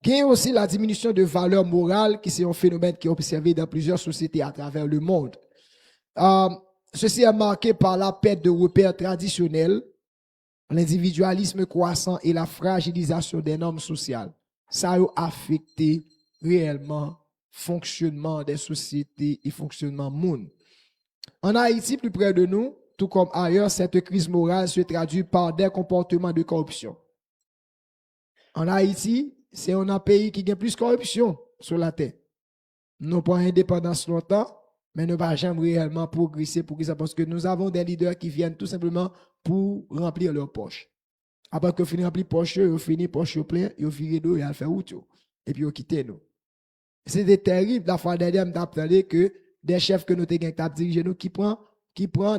Il y a aussi la diminution de valeur morale qui c'est un phénomène qui est observé dans plusieurs sociétés à travers le monde. Ceci est marqué par la perte de repères traditionnels, l'individualisme croissant et la fragilisation des normes sociales. Ça a affecté réellement fonctionnement des sociétés et fonctionnement monde. En Haïti, plus près de nous, tout comme ailleurs, cette crise morale se traduit par des comportements de corruption. En Haïti, c'est un pays qui a plus de corruption sur la terre. Nous n'avons pas indépendance longtemps, mais nous ne pas jamais réellement progresser pour ça, parce que nous avons des leaders qui viennent tout simplement pour remplir leurs poches. Après que finissent remplir poche, ils finissent poche plein, ils virent d'eau et ils font route. Et puis ils quittent nous. C'était terrible. La fois dernière, je m'attendais que des chefs que nous avons dirigés nous qui prennent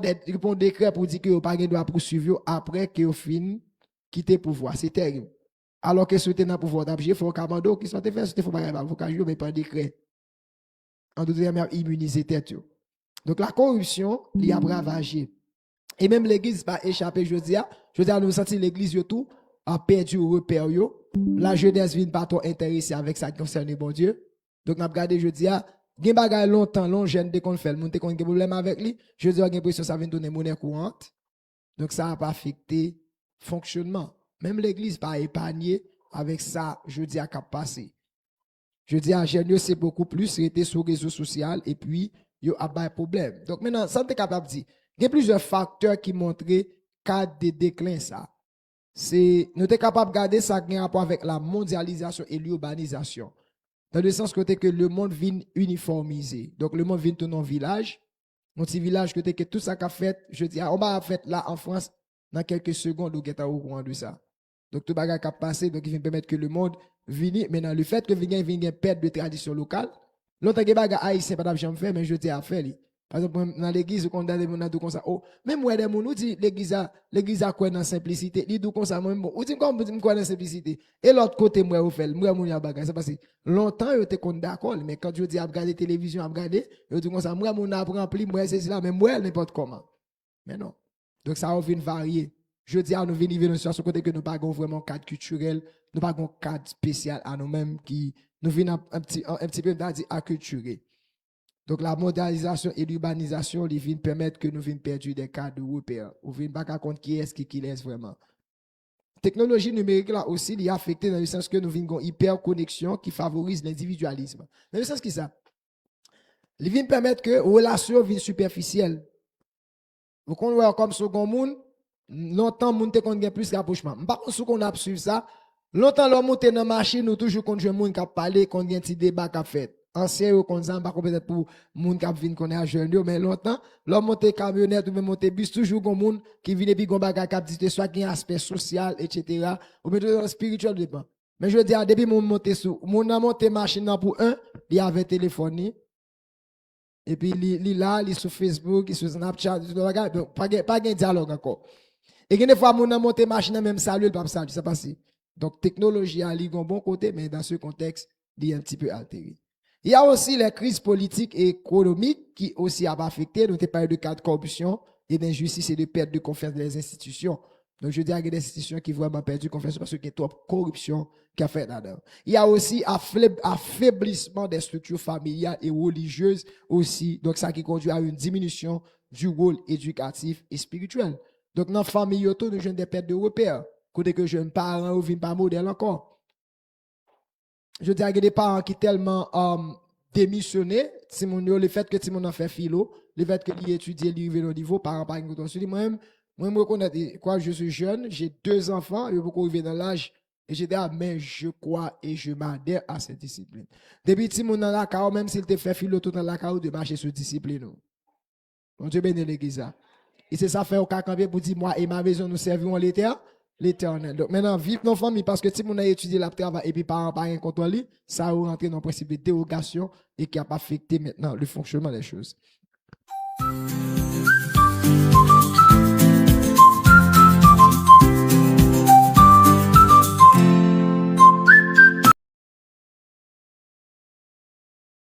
des décrets pour dire que vous n'avez pas poursuivre après que vous finissez quitter le pouvoir. C'est terrible. Alors que c'était dans le pouvoir d'abord, il faut qu'un qui soit fait, il faut pas jouer, mais pas décret. En deuxième, immuniser tête. Donc la corruption, il y a ravagé. Et même l'église pas échappé, je dis, nous senti l'église tout a perdu le repère. La jeunesse vient pas trop intéressée avec ça qui concerne bon Dieu. Donc, nous avons regardé, je dis, gen bagay longtemps, long jeune, dès qu'on fait, moun te kon gen problème avec lui, je dis, l'impression ça vient donner monnaie courante. Donc, ça n'a pas affecté fonctionnement. Même l'église pas épargné avec ça, je dis, à cap passé. Je dis, à jeune, c'est beaucoup plus, c'était sur les réseaux sociaux, et puis, yo a pas de problème. Donc, maintenant, ça t'es capable de dire, il y a plusieurs facteurs qui montrent cadre de déclin, ça. C'est, nous sommes capables de garder ça qui a rapport avec la mondialisation et l'urbanisation. Dans le sens que le monde vient uniformisé. Donc, le monde vient tourner en village. Mon petit village, que tout ça qu'a fait, je dis, on va faire là en France, dans quelques secondes, on est au courant de ça. Donc, tout bagage qui passé, donc, il vient permettre que le monde vienne. Maintenant, le fait que vienne une perte de tradition locale, l'autre bagage haïtien, pas d'argent faire, mais je dis à faire. Par exemple, dans l'église, on a des gens comme ça. Oh, même moi, des gens nous dit l'église a quoi dans la simplicité. Ils disent comme ça, moi, ou dit comme quoi dans la simplicité. Et l'autre côté, moi, au fait, moi, mon a bagage. C'est parce que longtemps, ils étaient d'accord, mais quand je dis à regarder télévision, à regarder, ils disent comme ça, moi, mon a rempli, moi, c'est cela, mais moi, n'importe comment. Mais non. Donc, ça va venir varier. Je dis à nous venir vivre dans une situation côté que nous pas vraiment cadre culturel, nous pas un cadre spécial à nous-mêmes qui nous venons un petit peu acculturé. Donc, la mondialisation et l'urbanisation, ils viennent permettre que nous viennent perdre des cas de repères. Nous viennent pas compte qui est-ce qui est vraiment. Technologie numérique là aussi, il est affecté dans le sens que nous viennent une hyper connexion qui favorise l'individualisme. Dans le sens qui ça? Ils viennent permettre que les relations viennent superficielles. Vous connaissez comme second monde, longtemps, moun te kon gen plus rapprochement. Par contre, si on a suivi ça, longtemps, l'homme monte dans la machine, nous toujours kon jwen moun qui parler, kon gen ti débat qui fait. Ancien yo kon zan pas peut-être pour moun qui vinn connait à jeune yo, mais longtemps l'homme monte camionnette ou même monte bus toujours gon moun qui vinn puis gon bagay qui dit soit qui aspect social etc. ou bien spirituel dépend. Mais je dis depuis moun monte sous moun a monté machine pour un, il avait téléphone et puis il là, il sur Facebook, il sur Snapchat, pas de dialogue encore. Et des fois moun a monté machine même saluer pas saluer, ça passe. Donc technologie a li gon bon côté mais dans ce contexte, il est un petit peu altéré. Il y a aussi les crises politiques et économiques qui aussi ont affecté. Nous avons parlé de cas de corruption et d'injustice et de perte de confiance dans les institutions. Donc, je dis qu'il y a des institutions qui vraiment perdu confiance parce qu'il y a trop de corruption qui a fait là-dedans. Il y a aussi affaiblissement des structures familiales et religieuses aussi. Donc, ça qui conduit à une diminution du rôle éducatif et spirituel. Donc, dans la famille, nous avons des pertes de repères. Côté que jeunes parents ne viennent pas modèle encore. Je dis à des parents qui tellement démissionné, le fait que Timon a fait philo, le fait que il étudie, il arrive au niveau, parents pas une je dis moi-même, je reconnais quoi, je suis jeune, j'ai 2 enfants, je vais beaucoup arriver dans l'âge, et j'ai dit, ah, mais je crois et je m'adhère à cette discipline. Depuis Timon dans la carrière, même s'il te fait philo tout dans la carrière, de marcher sur discipline. Bon Dieu bénit l'église. Et c'est ça fait au cas pour dire, moi et ma maison, nous servirons l'Éternel. Donc maintenant, vivre nos familles, parce que si on a étudié la travail et puis par un contrôle, ça a rentré dans le principe de dérogation et qui a pas affecté maintenant le fonctionnement des choses.